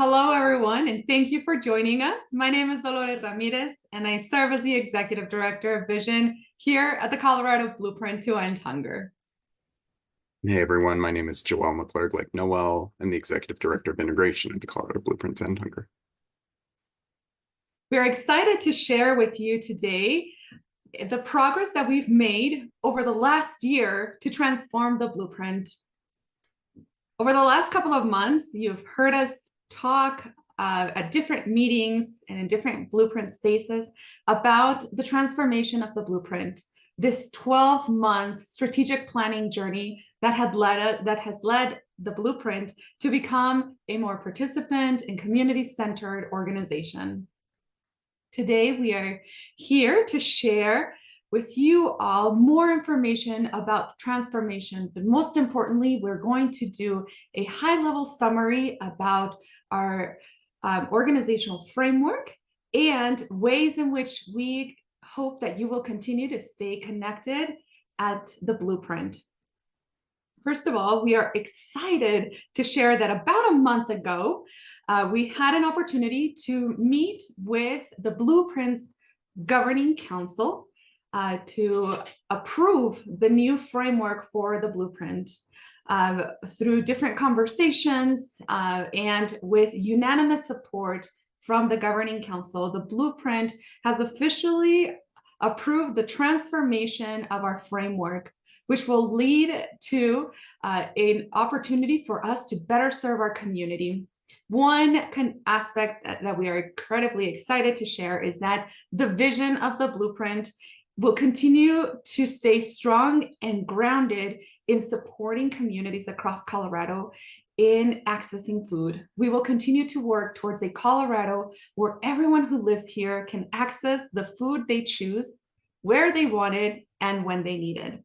Hello, everyone, and thank you for joining us. My name is Dolores Ramirez, and I serve as the Executive Director of Vision here at the Colorado Blueprint to End Hunger. Hey everyone, my name is Joel McClurg, like Noel, and the Executive Director of Integration at the Colorado Blueprint to End Hunger. We're excited to share with you today the progress that we've made over the last year to transform the blueprint. Over the last couple of months, you've heard us talk at different meetings and in different blueprint spaces about the transformation of the blueprint, this 12-month strategic planning journey that has led the blueprint to become a more participant and community-centered organization. Today, we are here to share with you all more information about transformation, but most importantly, we're going to do a high-level summary about our organizational framework and ways in which we hope that you will continue to stay connected at the blueprint. First of all, we are excited to share that about a month ago, we had an opportunity to meet with the Blueprint's Governing Council to approve the new framework for the blueprint. Through different conversations and with unanimous support from the Governing Council, the blueprint has officially approved the transformation of our framework, which will lead to an opportunity for us to better serve our community. One aspect that we are incredibly excited to share is that the vision of the blueprint will continue to stay strong and grounded in supporting communities across Colorado in accessing food. We will continue to work towards a Colorado where everyone who lives here can access the food they choose, where they want it, and when they need it.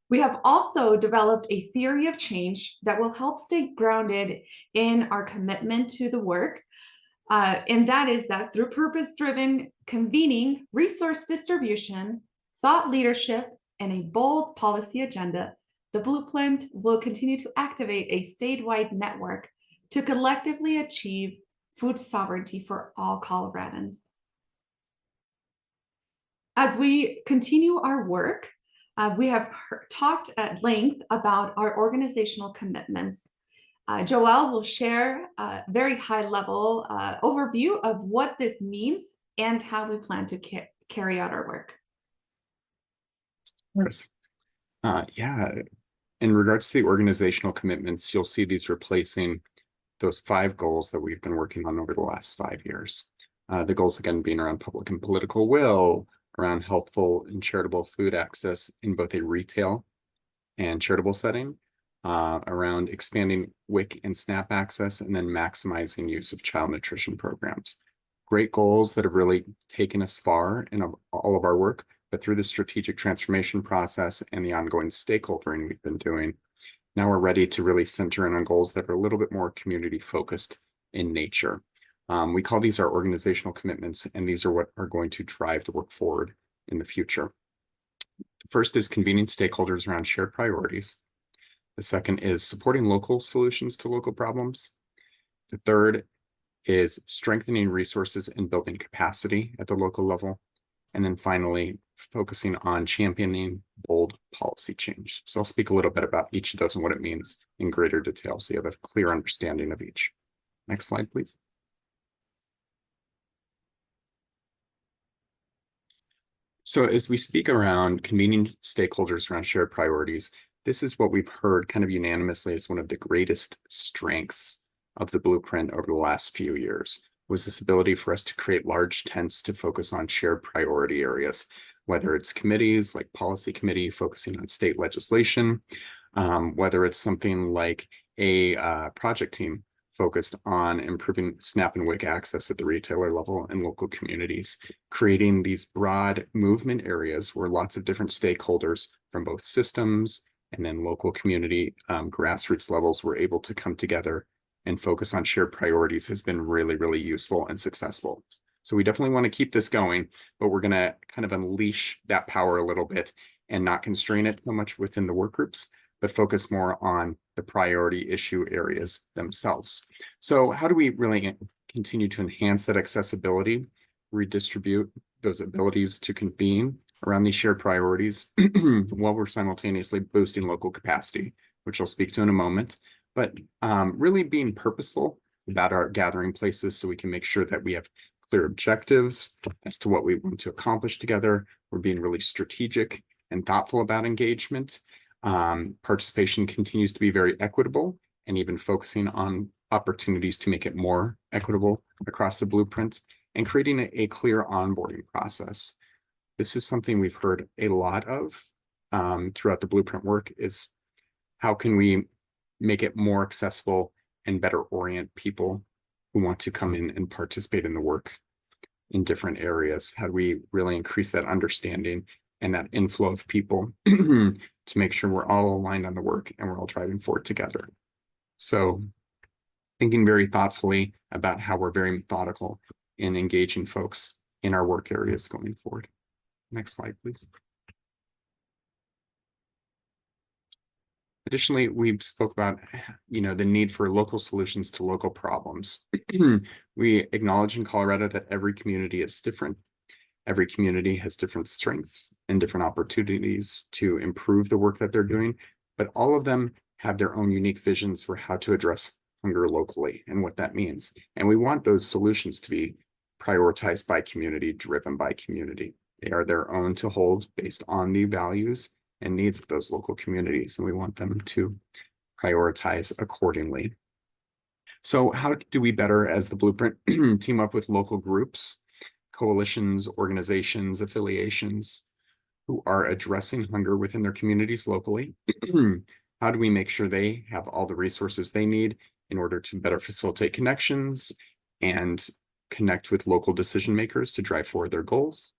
We have also developed a theory of change that will help stay grounded in our commitment to the work. And that is that through purpose-driven convening, resource distribution, thought leadership, and a bold policy agenda, the Blueprint will continue to activate a statewide network to collectively achieve food sovereignty for all Coloradans. As we continue our work, we have talked at length about our organizational commitments. Joel will share a very high-level overview of what this means and how we plan to carry out our work. Of course. Yeah, in regards to the organizational commitments, you'll see these replacing those 5 goals that we've been working on over the last 5 years. The goals, again, being around public and political will, around healthful and charitable food access in both a retail and charitable setting, around expanding WIC and SNAP access, and then maximizing use of child nutrition programs. Great goals that have really taken us far in all of our work, but through the strategic transformation process and the ongoing stakeholdering we've been doing, now we're ready to really center in on goals that are a little bit more community focused in nature. We call these our organizational commitments, and these are what are going to drive the work forward in the future. The first is convening stakeholders around shared priorities. The second is supporting local solutions to local problems. The third is strengthening resources and building capacity at the local level. And then finally, focusing on championing bold policy change. So I'll speak a little bit about each of those and what it means in greater detail so you have a clear understanding of each. Next slide, please. So as we speak around convening stakeholders around shared priorities, this is what we've heard kind of unanimously as one of the greatest strengths of the blueprint over the last few years, was this ability for us to create large tents to focus on shared priority areas, whether it's committees like policy committee focusing on state legislation, whether it's something like a project team focused on improving SNAP and WIC access at the retailer level and local communities, creating these broad movement areas where lots of different stakeholders from both systems and then local community grassroots levels were able to come together and focus on shared priorities has been really, really useful and successful. So we definitely want to keep this going, but we're going to kind of unleash that power a little bit and not constrain it so much within the work groups, but focus more on the priority issue areas themselves. So how do we really continue to enhance that accessibility, redistribute those abilities to convene around these shared priorities while we're simultaneously boosting local capacity, which I'll speak to in a moment, but really being purposeful about our gathering places so we can make sure that we have clear objectives as to what we want to accomplish together. We're being really strategic and thoughtful about engagement. Participation continues to be very equitable and even focusing on opportunities to make it more equitable across the blueprint and creating a clear onboarding process. This is something we've heard a lot of throughout the blueprint work is how can we make it more accessible and better orient people who want to come in and participate in the work in different areas? How do we really increase that understanding and that inflow of people to make sure we're all aligned on the work and we're all driving forward together? So thinking very thoughtfully about how we're very methodical in engaging folks in our work areas going forward. Next slide, please. Additionally, we spoke about, the need for local solutions to local problems. We acknowledge in Colorado that every community is different. Every community has different strengths and different opportunities to improve the work that they're doing, but all of them have their own unique visions for how to address hunger locally and what that means. And we want those solutions to be prioritized by community, driven by community. They are their own to hold based on the values and needs of those local communities, and we want them to prioritize accordingly. So how do we better, as the blueprint, team up with local groups, coalitions, organizations, affiliations who are addressing hunger within their communities locally? How do we make sure they have all the resources they need in order to better facilitate connections and connect with local decision makers to drive forward their goals?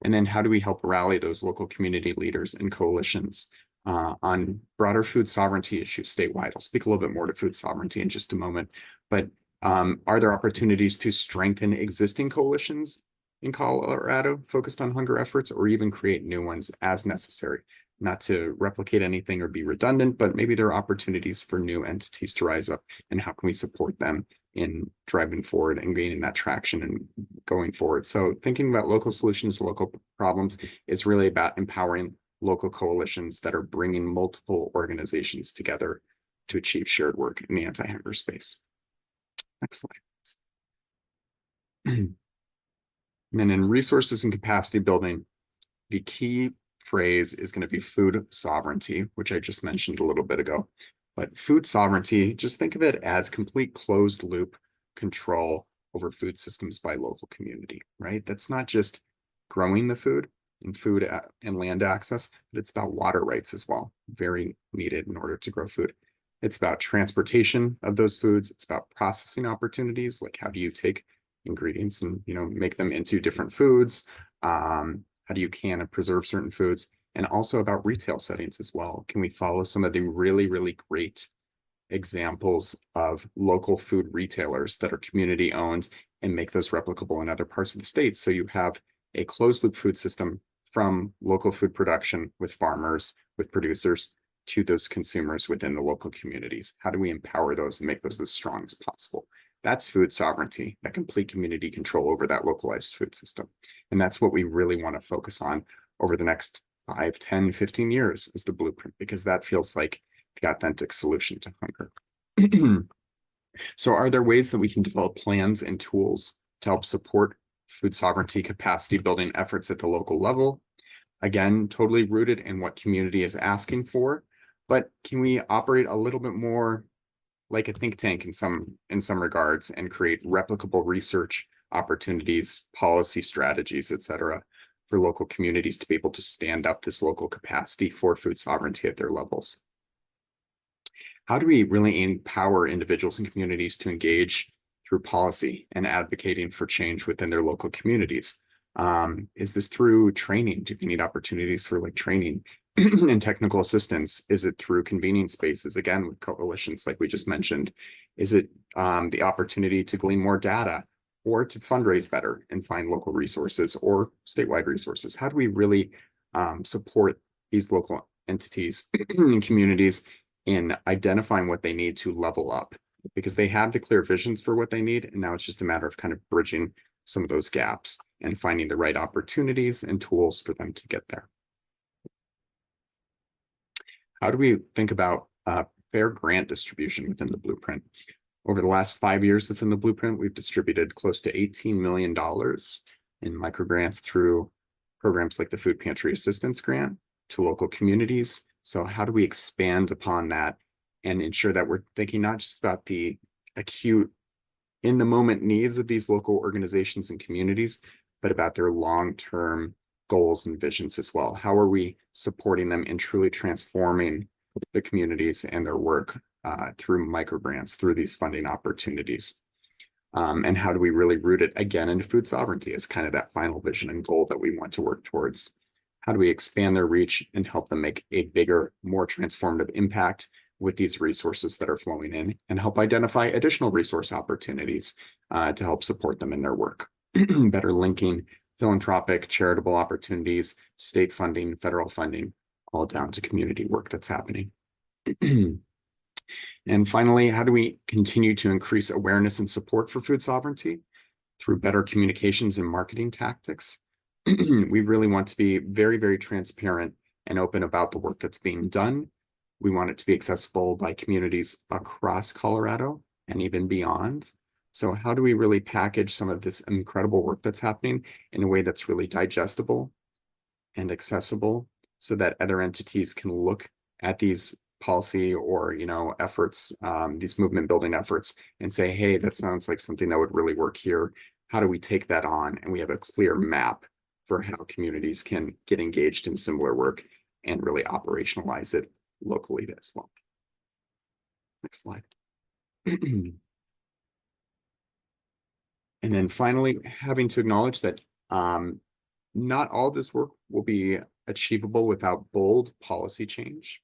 And then how do we help rally those local community leaders and coalitions on broader food sovereignty issues statewide? I'll speak a little bit more to food sovereignty in just a moment, but are there opportunities to strengthen existing coalitions in Colorado focused on hunger efforts, or even create new ones as necessary? Not to replicate anything or be redundant, but maybe there are opportunities for new entities to rise up, and how can we support them in driving forward and gaining that traction and going forward? So thinking about local solutions to local problems is really about empowering local coalitions that are bringing multiple organizations together to achieve shared work in the anti-hunger space. Next slide. And then in resources and capacity building, the key phrase is going to be food sovereignty, which I just mentioned a little bit ago. But food sovereignty, just think of it as complete closed loop control over food systems by local community, right? That's not just growing the food and food and land access, but it's about water rights as well, very needed in order to grow food. It's about transportation of those foods. It's about processing opportunities, like how do you take ingredients and make them into different foods? How do you can and preserve certain foods? And also about retail settings as well. Can we follow some of the really, really great examples of local food retailers that are community owned and make those replicable in other parts of the state? So you have a closed loop food system from local food production with farmers, with producers, to those consumers within the local communities. How do we empower those and make those as strong as possible? That's food sovereignty, that complete community control over that localized food system. And that's what we really want to focus on over the next 5, 10, 15 years is the blueprint, because that feels like the authentic solution to hunger. So are there ways that we can develop plans and tools to help support food sovereignty capacity building efforts at the local level? Again, totally rooted in what community is asking for, but can we operate a little bit more like a think tank in some regards and create replicable research opportunities, policy strategies, et cetera, for local communities to be able to stand up this local capacity for food sovereignty at their levels? How do we really empower individuals and communities to engage through policy and advocating for change within their local communities? Is this through training? Do we need opportunities for training and technical assistance? Is it through convening spaces, again, with coalitions like we just mentioned? Is it the opportunity to glean more data or to fundraise better and find local resources or statewide resources? How do we really support these local entities and communities in identifying what they need to level up, because they have the clear visions for what they need. And now it's just a matter of kind of bridging some of those gaps and finding the right opportunities and tools for them to get there. How do we think about fair grant distribution within the blueprint? Over the last 5 years within the blueprint, we've distributed close to $18 million in microgrants through programs like the Food Pantry Assistance Grant to local communities. So how do we expand upon that and ensure that we're thinking not just about the acute in the moment needs of these local organizations and communities, but about their long-term goals and visions as well? How are we supporting them in truly transforming the communities and their work through microgrants, through these funding opportunities? And how do we really root it again into food sovereignty as kind of that final vision and goal that we want to work towards? How do we expand their reach and help them make a bigger, more transformative impact with these resources that are flowing in, and help identify additional resource opportunities to help support them in their work? Better linking philanthropic, charitable opportunities, state funding, federal funding, all down to community work that's happening. And finally, how do we continue to increase awareness and support for food sovereignty through better communications and marketing tactics? We really want to be very, very transparent and open about the work that's being done. We want it to be accessible by communities across Colorado and even beyond. So how do we really package some of this incredible work that's happening in a way that's really digestible and accessible, so that other entities can look at these policy or efforts, these movement building efforts, and say, hey, that sounds like something that would really work here. How do we take that on? And we have a clear map for how communities can get engaged in similar work and really operationalize it locally as well. Next slide. And then finally, having to acknowledge that not all this work will be achievable without bold policy change.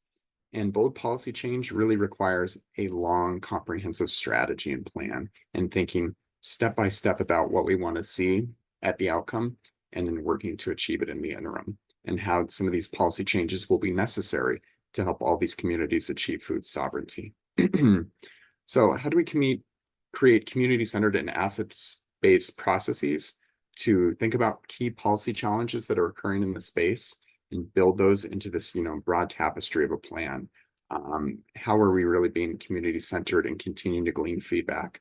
And bold policy change really requires a long, comprehensive strategy and plan, and thinking step by step about what we want to see at the outcome, and then working to achieve it in the interim, and how some of these policy changes will be necessary to help all these communities achieve food sovereignty. So how do we create community-centered and assets-based processes to think about key policy challenges that are occurring in the space and build those into this, broad tapestry of a plan? How are we really being community-centered and continuing to glean feedback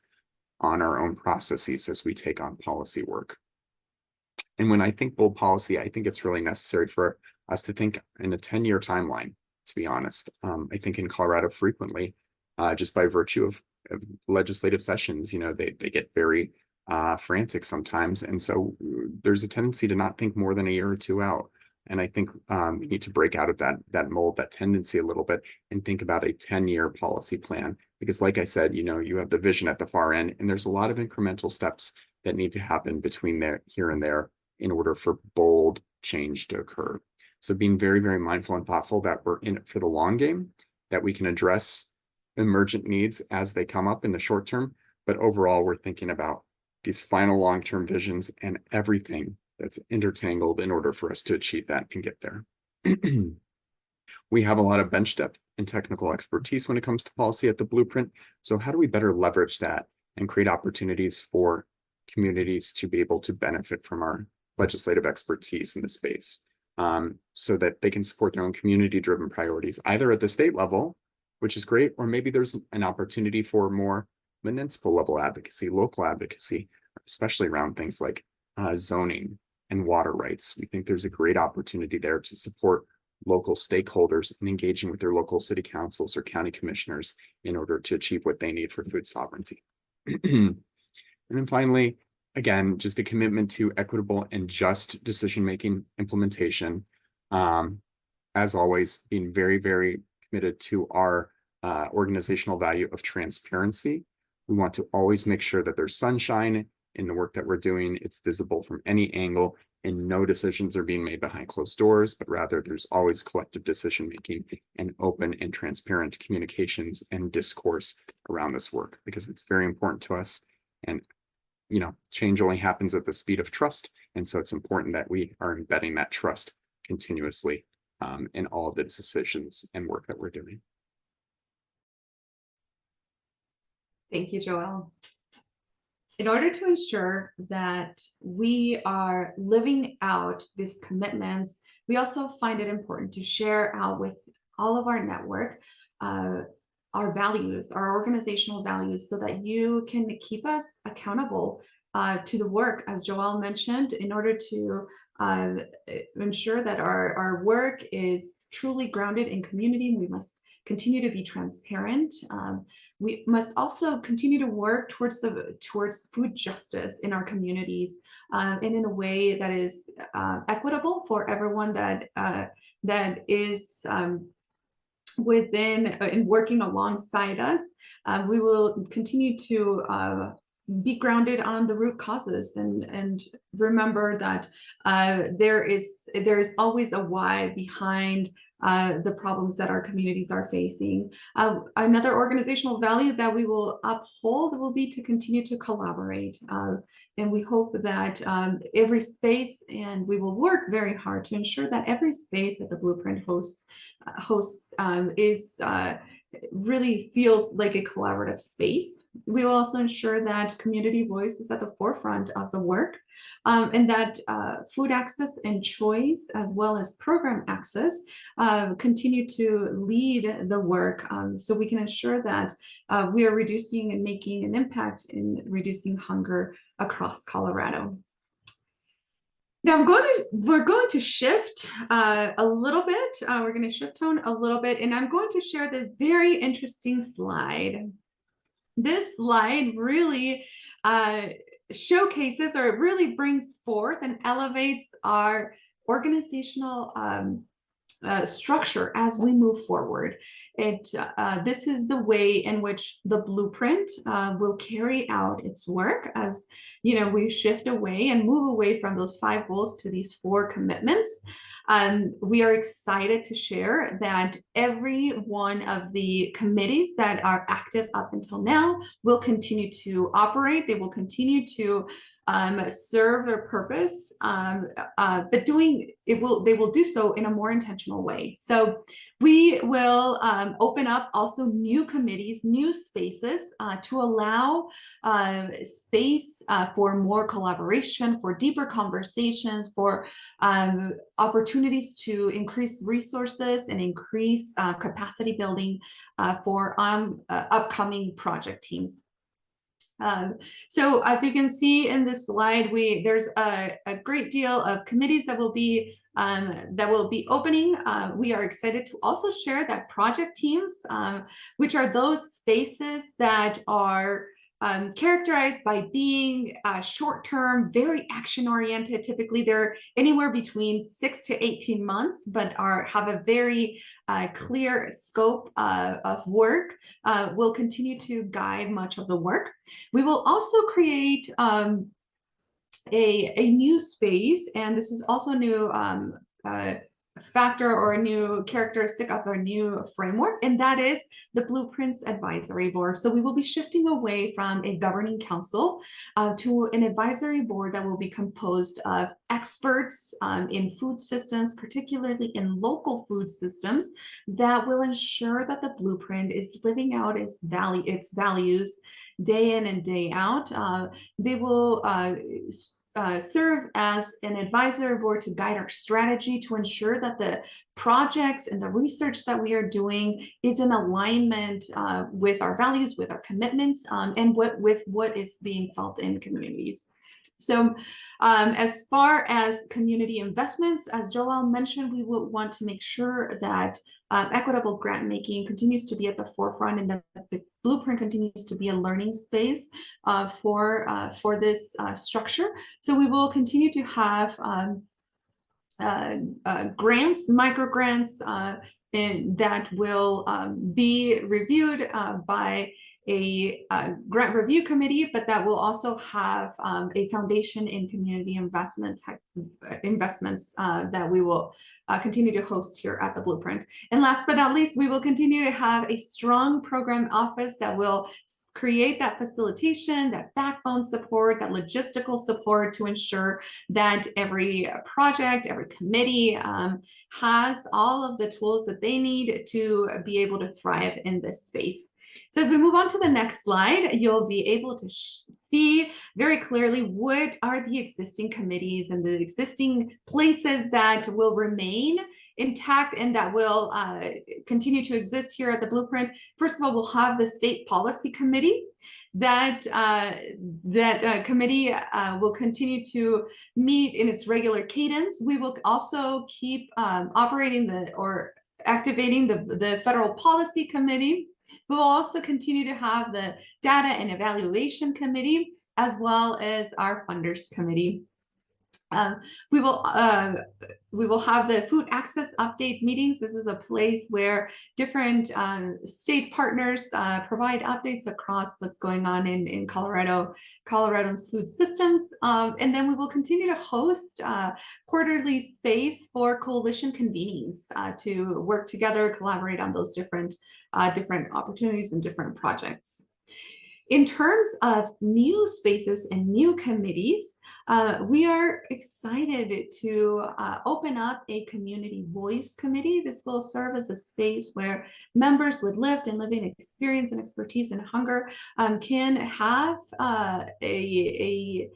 on our own processes as we take on policy work? And when I think bold policy, I think it's really necessary for us to think in a 10-year timeline, to be honest. I think in Colorado frequently, just by virtue of legislative sessions, they get very frantic sometimes. And so there's a tendency to not think more than a year or two out. And I think we need to break out of that mold, that tendency a little bit, and think about a 10-year policy plan. Because like I said, you have the vision at the far end, and there's a lot of incremental steps that need to happen between here and there in order for bold change to occur. So being very, very mindful and thoughtful that we're in it for the long game, that we can address emergent needs as they come up in the short term, but overall we're thinking about these final long-term visions and everything that's intertangled in order for us to achieve that and get there. We have a lot of bench depth and technical expertise when it comes to policy at the blueprint. So how do we better leverage that and create opportunities for communities to be able to benefit from our legislative expertise in the space, so that they can support their own community-driven priorities, either at the state level, which is great, or maybe there's an opportunity for more municipal level advocacy, local advocacy, especially around things like zoning and water rights. We think there's a great opportunity there to support local stakeholders in engaging with their local city councils or county commissioners in order to achieve what they need for food sovereignty. And then finally, again, just a commitment to equitable and just decision-making implementation. As always, being very, very committed to our organizational value of transparency. We want to always make sure that there's sunshine in the work that we're doing. It's visible from any angle, and no decisions are being made behind closed doors, but rather there's always collective decision-making and open and transparent communications and discourse around this work, because it's very important to us. And change only happens at the speed of trust. And so it's important that we are embedding that trust continuously in all of the decisions and work that we're doing. Thank you, Joelle. In order to ensure that we are living out these commitments, we also find it important to share out with all of our network our values, our organizational values, so that you can keep us accountable to the work, as Joelle mentioned, in order to ensure that our work is truly grounded in community. We must continue to be transparent. We must also continue to work towards food justice in our communities, and in a way that is equitable for everyone that is within and working alongside us. We will continue to be grounded on the root causes and remember that there is always a why behind the problems that our communities are facing. Another organizational value that we will uphold will be to continue to collaborate. And we hope that every space, and we will work very hard to ensure that every space that the Blueprint hosts really feels like a collaborative space. We will also ensure that community voice is at the forefront of the work, and that food access and choice, as well as program access, continue to lead the work, so we can ensure that we are reducing and making an impact in reducing hunger across Colorado. Now we're going to shift a little bit. We're going to shift tone a little bit, and I'm going to share this very interesting slide. This slide really showcases, or it really brings forth and elevates our organizational structure as we move forward. This is the way in which the Blueprint will carry out its work, as we shift away and move away from those 5 goals to these 4 commitments. We are excited to share that every one of the committees that are active up until now will continue to operate. They will continue to serve their purpose, but they will do so in a more intentional way. So we will open up also new committees, new spaces to allow space for more collaboration, for deeper conversations, for opportunities to increase resources and increase capacity building for upcoming project teams. So as you can see in this slide, there's a great deal of committees that will be opening. We are excited to also share that project teams, which are those spaces that are characterized by being short-term, very action-oriented. Typically, they're anywhere between 6 to 18 months, but have a very clear scope of work, will continue to guide much of the work. We will also create a new space, and this is also a new factor or a new characteristic of our new framework, and that is the Blueprints Advisory Board. So we will be shifting away from a governing council to an advisory board that will be composed of experts in food systems, particularly in local food systems, that will ensure that the Blueprint is living out its values day in and day out. They will serve as an advisory board to guide our strategy, to ensure that the projects and the research that we are doing is in alignment with our values, with our commitments, and with what is being felt in communities. So as far as community investments, as Joelle mentioned, we will want to make sure that equitable grant making continues to be at the forefront, and that the Blueprint continues to be a learning space for this structure. So we will continue to have grants, micro grants, that will be reviewed by a grant review committee, but that will also have a foundation in community investments that we will continue to host here at the Blueprint. And last but not least, we will continue to have a strong program office that will create that facilitation, that backbone support, that logistical support to ensure that every project, every committee has all of the tools that they need to be able to thrive in this space. So as we move on to the next slide, you'll be able to see very clearly what are the existing committees and the existing places that will remain intact and that will continue to exist here at the Blueprint. First of all, we'll have the State Policy Committee. That committee will continue to meet in its regular cadence. We will also keep operating activating the Federal Policy Committee. We will also continue to have the Data and Evaluation Committee, as well as our Funders Committee. We will have the Food Access Update meetings. This is a place where different state partners provide updates across what's going on in Colorado's food systems. And then we will continue to host quarterly space for coalition convenings to work together, collaborate on those different opportunities and different projects. In terms of new spaces and new committees, we are excited to open up a community voice committee. This will serve as a space where members with lived and living experience and expertise in hunger can have a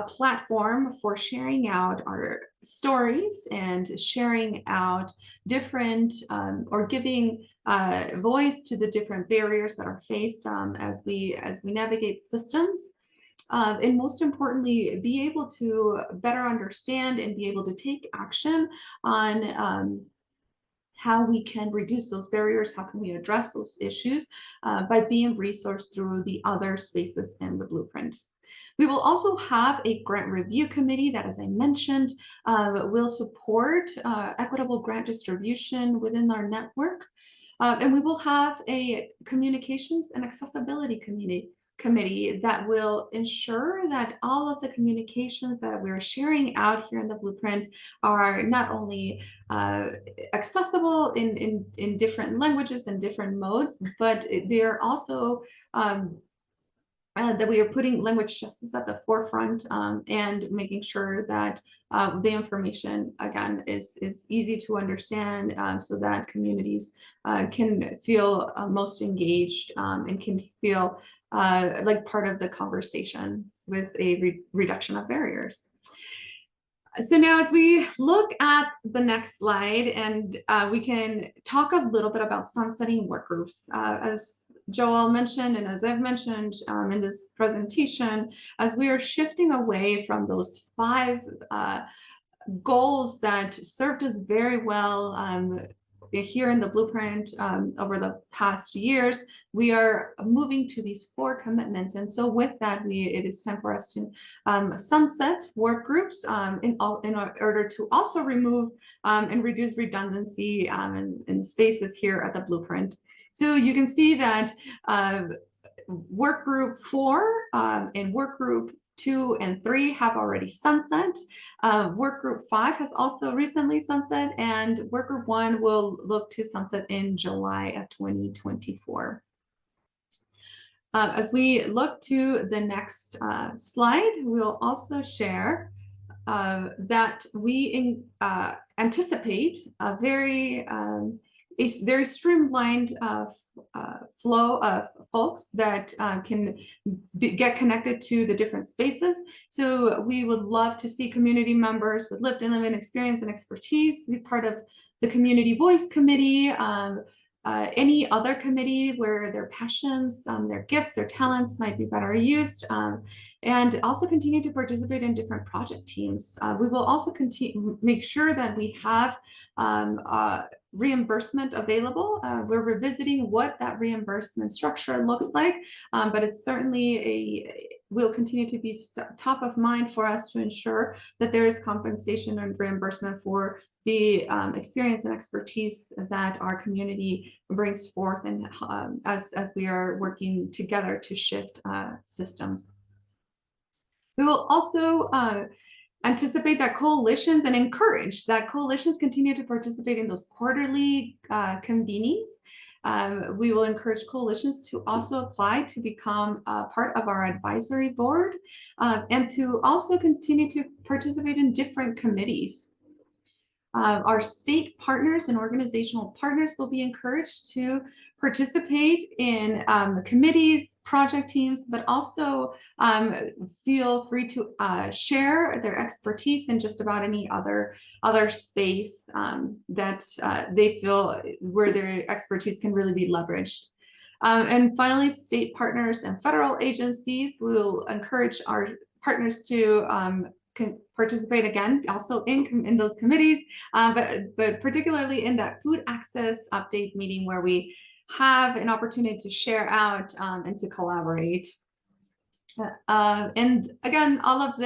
platform for sharing out our stories and sharing out different or giving voice to the different barriers that are faced as we navigate systems. And most importantly, be able to better understand and be able to take action on how we can reduce those barriers, how can we address those issues by being resourced through the other spaces in the Blueprint. We will also have a grant review committee that, as I mentioned, will support equitable grant distribution within our network. And we will have a communications and accessibility committee that will ensure that all of the communications that we're sharing out here in the Blueprint are not only accessible in different languages and different modes, but they are also that we are putting language justice at the forefront and making sure that the information, again, is easy to understand so that communities can feel most engaged and can feel like part of the conversation with a reduction of barriers. So now as we look at the next slide, and we can talk a little bit about sunsetting work groups. As Joel mentioned, and as I've mentioned in this presentation, as we are shifting away from those 5 goals that served us very well here in the Blueprint over the past years, we are moving to these 4 commitments. And so with that, it is time for us to sunset work groups in order to also remove and reduce redundancy in spaces here at the Blueprint. So you can see that work group 4 and work group 2 and 3 have already sunset. Work group 5 has also recently sunset, and work group 1 will look to sunset in July of 2024. As we look to the next slide, we'll also share that we anticipate a very streamlined flow of folks that can get connected to the different spaces. So we would love to see community members with lived and living experience and expertise be part of the Community Voice Committee, any other committee where their passions, their gifts, their talents might be better used, and also continue to participate in different project teams. We will also make sure that we have reimbursement available. We're revisiting what that reimbursement structure looks like, but it's certainly will continue to be top of mind for us to ensure that there is compensation and reimbursement for the experience and expertise that our community brings forth, and as we are working together to shift systems. We will also anticipate that coalitions and encourage that coalitions continue to participate in those quarterly convenings. We will encourage coalitions to also apply to become part of our advisory board, and to also continue to participate in different committees. Our state partners and organizational partners will be encouraged to participate in committees, project teams, but also feel free to share their expertise in just about any other space that they feel where their expertise can really be leveraged. And finally, state partners and federal agencies will encourage our partners to can participate again also in those committees, but particularly in that food access update meeting where we have an opportunity to share out and to collaborate. And again, all of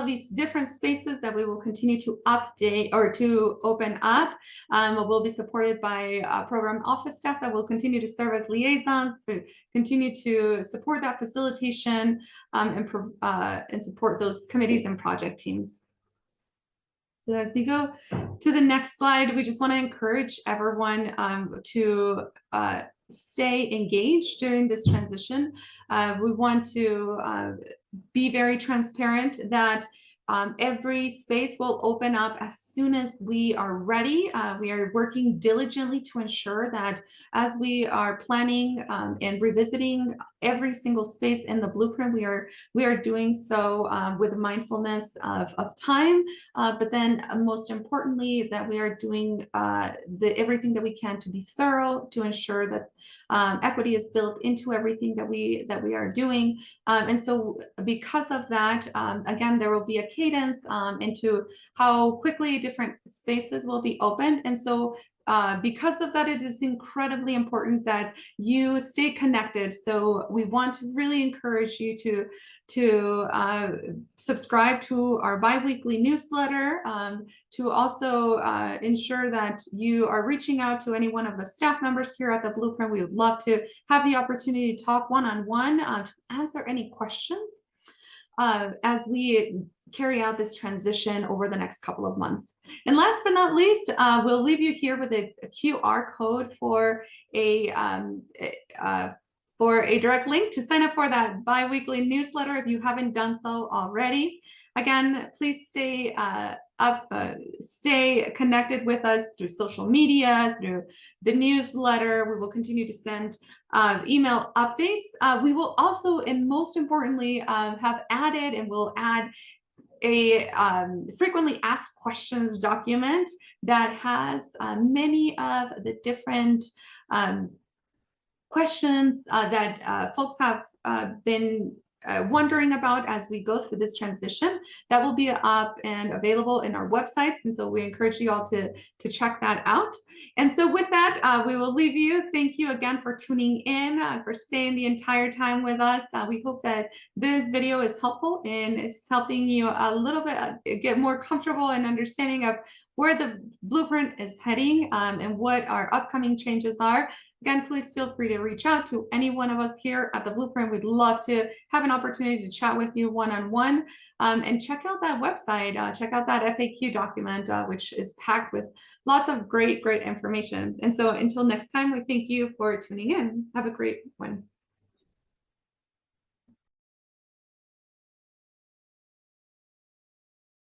these different spaces that we will continue to update or to open up will be supported by program office staff that will continue to serve as liaisons, continue to support that facilitation, and support those committees and project teams. So as we go to the next slide, we just want to encourage everyone to stay engaged during this transition. We want to be very transparent that every space will open up as soon as we are ready. We are working diligently to ensure that as we are planning and revisiting every single space in the blueprint, we are doing so with mindfulness of time, but then most importantly, that we are doing everything that we can to be thorough, to ensure that equity is built into everything that we are doing. And so because of that, again, there will be a cadence into how quickly different spaces will be opened. And so because of that, it is incredibly important that you stay connected. So we want to really encourage you to subscribe to our bi-weekly newsletter, to also ensure that you are reaching out to any one of the staff members here at the Blueprint. We would love to have the opportunity to talk one-on-one, to answer any questions as we carry out this transition over the next couple of months. And last but not least, we'll leave you here with a QR code for a direct link to sign up for that bi-weekly newsletter if you haven't done so already. Again, please stay connected with us through social media, through the newsletter. We will continue to send email updates. We will also, and most importantly, have added and will add a frequently asked questions document that has many of the different questions that folks have been wondering about as we go through this transition. That will be up and available in our websites, and so we encourage you all to check that out. And so with that, we will leave you. Thank you again for tuning in, for staying the entire time with us. We hope that this video is helpful and is helping you a little bit get more comfortable and understanding of where the Blueprint is heading and what our upcoming changes are. Again, please feel free to reach out to any one of us here at the Blueprint. We'd love to have an opportunity to chat with you one-on-one, and check out that website, check out that FAQ document, which is packed with lots of great information. And so until next time, we thank you for tuning in. Have a great one.